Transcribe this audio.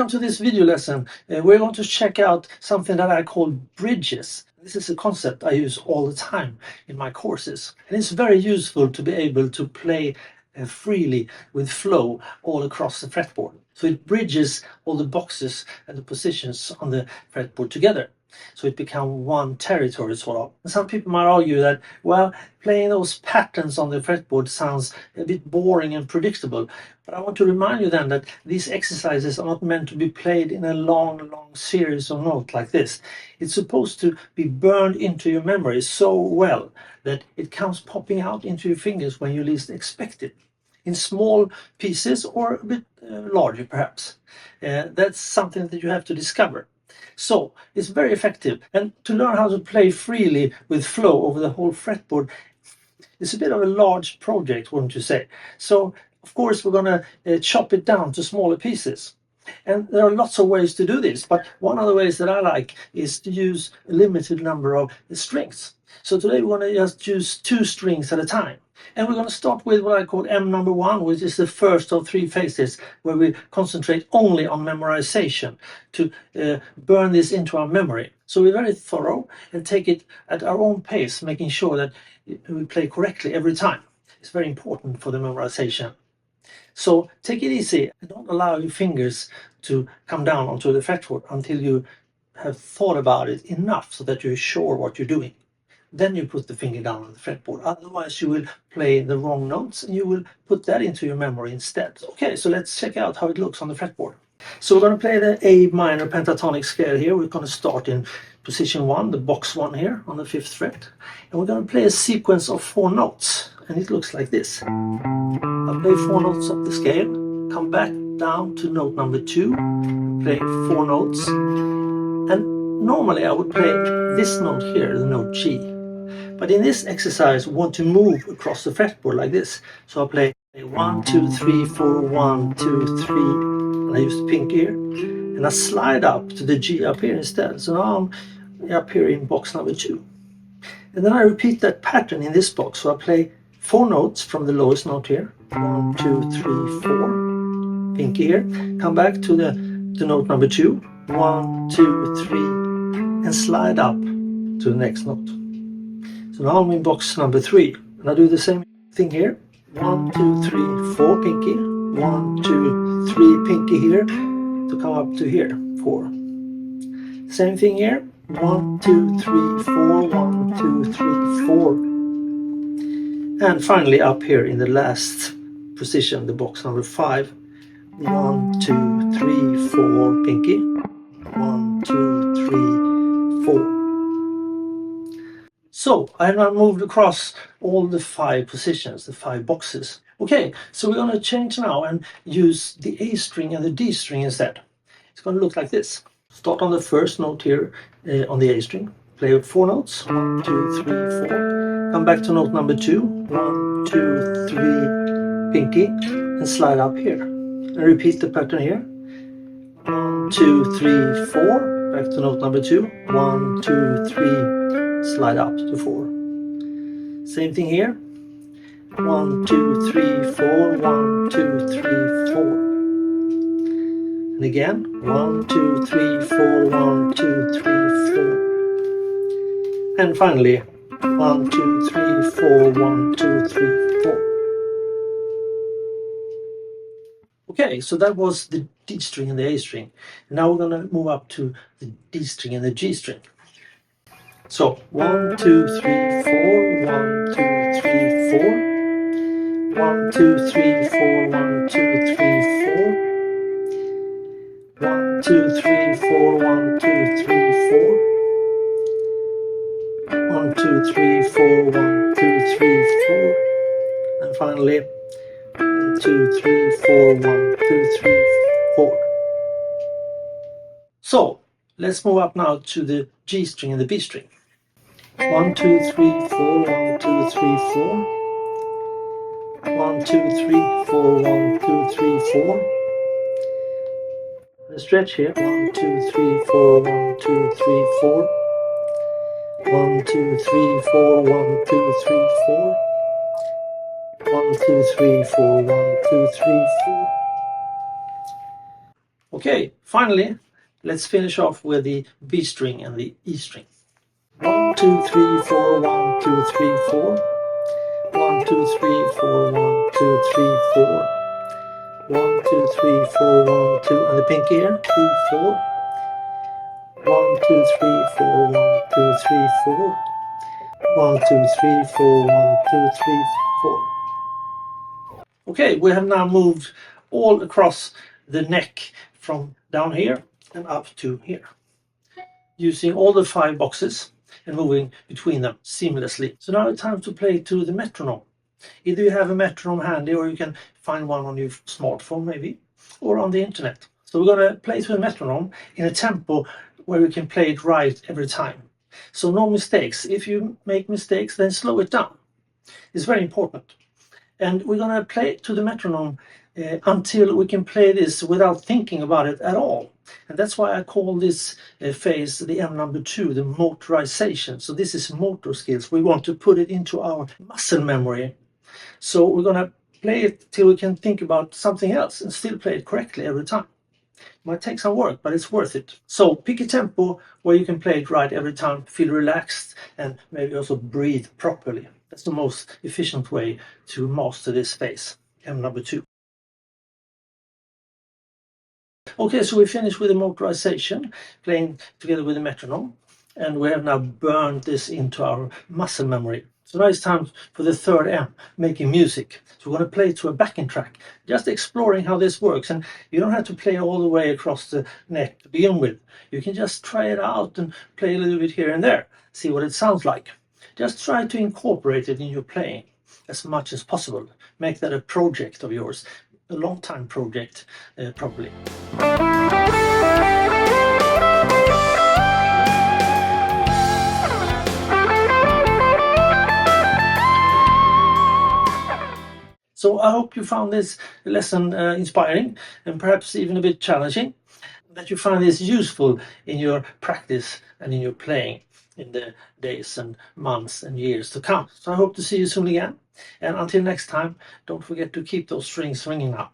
Welcome to this video lesson. We're going to check out something that I call bridges. This is a concept I use all the time in my courses. And it's very useful to be able to play freely with flow all across the fretboard. So it bridges all the boxes and the positions on the fretboard together. So it becomes one territory sort of. And some people might argue that, well, playing those patterns on the fretboard sounds a bit boring and predictable. But I want to remind you then that these exercises are not meant to be played in a long series of notes like this. It's supposed to be burned into your memory so well that it comes popping out into your fingers when you least expect it. In small pieces or a bit larger perhaps. That's something that you have to discover. So it's very effective, and to learn how to play freely with flow over the whole fretboard is a bit of a large project, wouldn't you say? So of course we're going to chop it down to smaller pieces. And there are lots of ways to do this, but one of the ways that I like is to use a limited number of strings. So today we're going to just use 2 strings at a time. And we're going to start with what I call M1, which is the first of 3 phases, where we concentrate only on memorization to burn this into our memory. So we're very thorough and take it at our own pace, making sure that we play correctly every time. It's very important for the memorization. So take it easy and don't allow your fingers to come down onto the fretboard until you have thought about it enough so that you're sure what you're doing. Then you put the finger down on the fretboard. Otherwise you will play the wrong notes and you will put that into your memory instead. Okay, so let's check out how it looks on the fretboard. So we're going to play the A minor pentatonic scale here. We're going to start in position 1, the box 1 here on the 5th fret. And we're going to play a sequence of 4 notes. And it looks like this. I'll play 4 notes up the scale, come back down to note number 2, play 4 notes. And normally I would play this note here, the note G. But in this exercise, we want to move across the fretboard like this. So I'll play 1, 2, 3, 4, 1, 2, 3, and I use the pinky here. And I slide up to the G up here instead. So now I'm up here in box number 2. And then I repeat that pattern in this box. So I play 4 notes from the lowest note here. 1, 2, 3, 4. Pinky here. Come back to the note number 2. 1, 2, 3, and slide up to the next note. So now I'm in box number 3, and I do the same thing here. 1, 2, 3, 4, pinky. 1, 2, 3, pinky here to come up to here, 4. Same thing here. 1, 2, 3, 4, 1, 2, 3, 4. And finally up here in the last position, the box number 5. 1, 2, 3, 4, pinky. 1, 2, 3, 4. So I have now moved across all the 5 positions, the 5 boxes. Okay, so we're going to change now and use the A string and the D string instead. It's going to look like this. Start on the first note here on the A string. Play 4 notes. 1, 2, 3, 4. Come back to note number 2. 1, 2, 3, pinky, and slide up here. And repeat the pattern here. 1, 2, 3, 4. Back to note number 2. 1, 2, 3. Slide up to 4. Same thing here. 1, 2, 3, 4. 1, 2, 3, 4. And again. 1, 2, 3, 4. 1, 2, 3, 4. And finally 1, 2, 3, 4. 1, 2, 3, 4. Okay, so that was the D string and the A string. Now we're going to move up to the D string and the G string. So 1, 2, 3, 4, 1, 2, 3, 4. 1, 2, 3, 4, 1, 2, 3, 4. 1, 2, 3, 4, 1, 2, 3, 4. 1, 2, 3, 4, 1, 2, 3, 4. And finally 1, 2, 3, 4, 1, 2, 3, 4. So let's move up now to the G string and the B string. 1, 2, 3, 4, 1, 2, 3, 4. 1, 2, 3, 4, 1, 2, 3, 4. The stretch here. 1, 2, 3, 4, 1, 2, 3, 4. 1, 2, 3, 4, 1, 2, 3, 4. 1, 2, 3, 4, 1, 2, 3, 4. Okay, finally, let's finish off with the B string and the E string. 1, 2, 3, 4, 1, 2, 3, 4. 1, 2, 3, 4, 1, 2, 3, 4. 1, 2, 3, 4, 1, 2, and the pinky here, 3, 4. 1, 2, 3, 4, 1, 2, 3, 4. 1, 2, 3, 4, 1, 2, 3, 4. Okay, we have now moved all across the neck from down here and up to here, using all the 5 boxes and moving between them seamlessly. So now it's time to play to the metronome. Either you have a metronome handy or you can find one on your smartphone maybe, or on the internet. So we're going to play to a metronome in a tempo where we can play it right every time. So no mistakes. If you make mistakes, then slow it down. It's very important. And we're going to play to the metronome until we can play this without thinking about it at all. And that's why I call this phase the M number 2, the motorization. So this is motor skills. We want to put it into our muscle memory. So we're going to play it till we can think about something else and still play it correctly every time. It might take some work, but it's worth it. So pick a tempo where you can play it right every time, feel relaxed, and maybe also breathe properly. That's the most efficient way to master this phase, M number 2. Okay, so we finished with the motorization, playing together with the metronome, and we have now burned this into our muscle memory. So now it's time for the third M, making music. So we're going to play to a backing track, just exploring how this works. And you don't have to play all the way across the neck to begin with. You can just try it out and play a little bit here and there, see what it sounds like. Just try to incorporate it in your playing as much as possible. Make that a project of yours, a long time project, probably. So I hope you found this lesson inspiring and perhaps even a bit challenging, that you find this useful in your practice and in your playing in the days and months and years to come. So I hope to see you soon again. And until next time, don't forget to keep those strings ringing now.